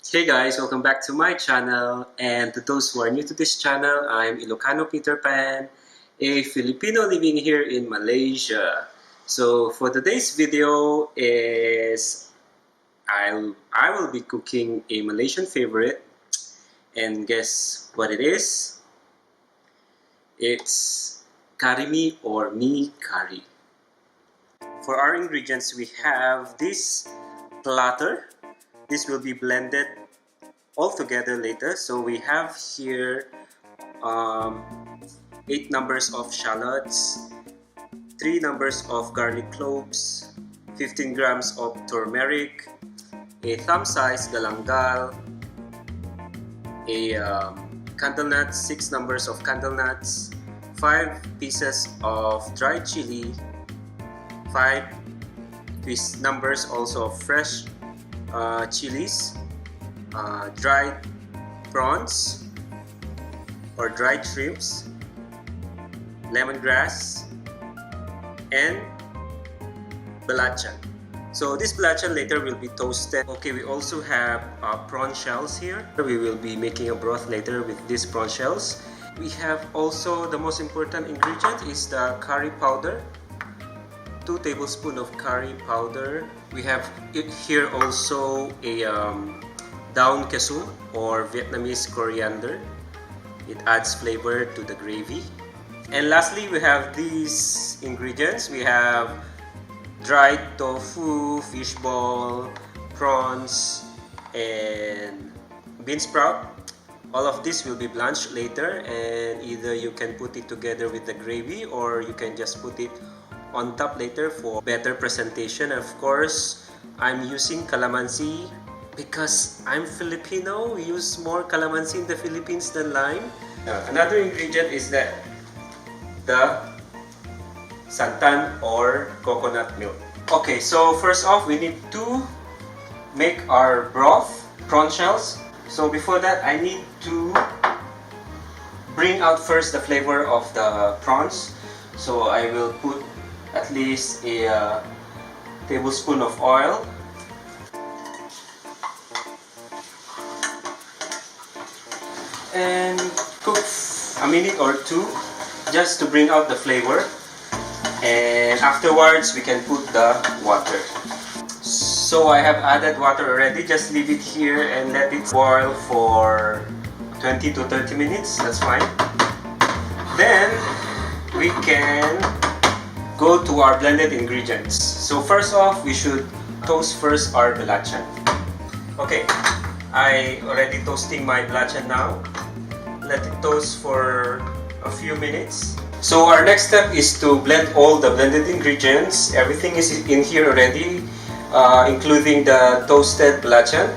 Hey guys, welcome back to my channel, and to those who are new to this channel, I'm Ilocano Peter Pan, a Filipino living here in Malaysia. So for today's video is I will be cooking a Malaysian favorite, and guess what it is? It's Kari mee or mee curry. For our ingredients, we have this platter. This will be blended all together later. So we have here 8 numbers of shallots, 3 numbers of garlic cloves, 15 grams of turmeric, a thumb-sized galangal, a candle nuts, 6 numbers of candle nuts, 5 pieces of dried chili, 5 numbers also of fresh chilies, dried prawns or dried shrimps, lemongrass, and belacan. So this belacan later will be toasted. Okay, we also have prawn shells here. We will be making a broth later with these prawn shells. We have also the most important ingredient is the curry powder. 2 tablespoons of curry powder. We have here also a daun kesum or Vietnamese coriander. It adds flavor to the gravy. And lastly, we have these ingredients. We have dried tofu, fish ball, prawns, and bean sprout. All of this will be blanched later, and either you can put it together with the gravy or you can just put it on top later for better presentation. Of course, I'm using calamansi because I'm Filipino. We use more calamansi in the Philippines than lime. Another ingredient is the santan or coconut milk. Okay, so first off, we need to make our broth, prawn shells. So before that, I need to bring out first the flavor of the prawns. So I will put at least a tablespoon of oil. And cook a minute or two just to bring out the flavor, and afterwards we can put the water. So I have added water already. Just leave it here and let it boil for 20 to 30 minutes. That's fine. Then we can go to our blended ingredients. So first off, we should toast first our belacan. Okay, I already toasting my belacan now. Let it toast for a few minutes. So our next step is to blend all the blended ingredients. Everything is in here already, including the toasted belacan.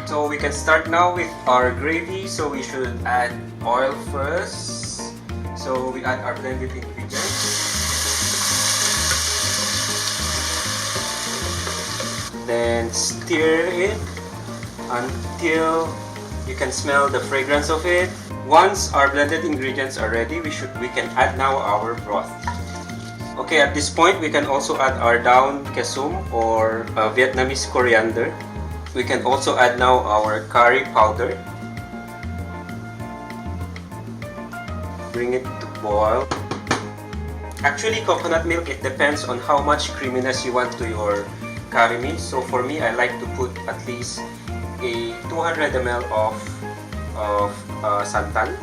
So we can start now with our gravy. So we should add oil first. So we add our blended ingredients. Then stir it until you can smell the fragrance of it. Once our blended ingredients are ready, we can add now our broth. Okay, at this point we can also add our daun kesum or Vietnamese coriander. We can also add now our curry powder. Bring it to boil. Actually, coconut milk, it depends on how much creaminess you want to your curry mee. So for me, I like to put at least a 200 ml of santan.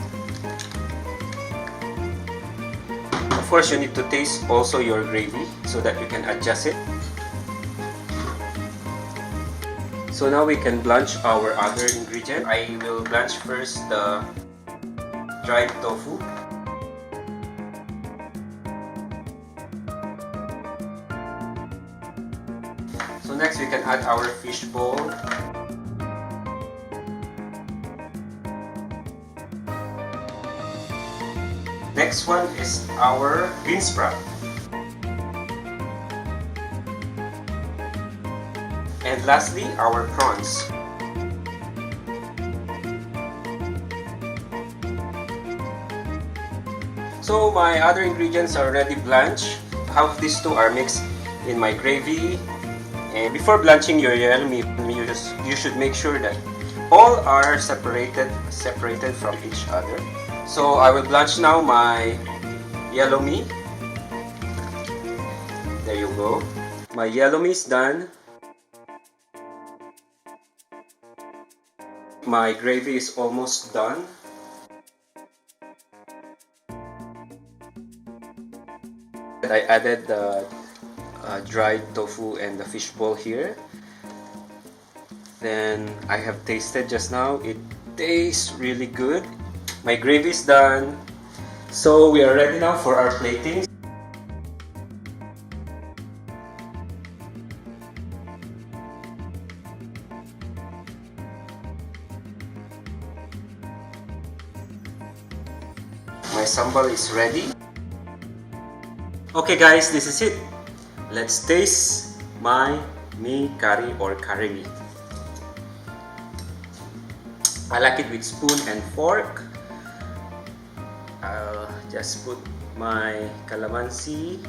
Of course, you need to taste also your gravy so that you can adjust it. So now we can blanch our other ingredient. I will blanch first the dried tofu. So next we can add our fish ball. Next one is our bean sprout. And lastly, our prawns. So my other ingredients are already blanched. Half of these two are mixed in my gravy. And before blanching your yellow meat, you should make sure that all are separated from each other. So I will blanch now my yellow meat. There you go. My yellow meat is done. My gravy is almost done. I added the dried tofu and the fishball here. Then I have tasted just now. It tastes really good. My gravy is done. So we are ready now for our plating. My sambal is ready. Okay guys, this is it. Let's taste my mee curry or curry meat. I like it with spoon and fork. I'll just put my calamansi.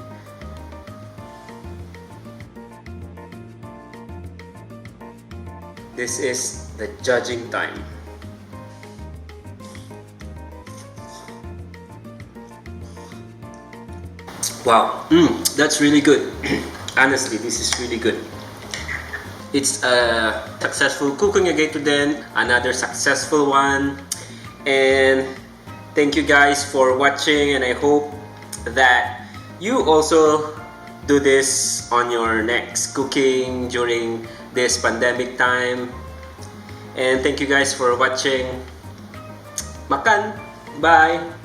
This is the judging time. Wow, that's really good. Honestly, this is really good. It's a successful cooking again today, another successful one. And thank you guys for watching, and I hope that you also do this on your next cooking during this pandemic time. And thank you guys for watching. Makan! Bye!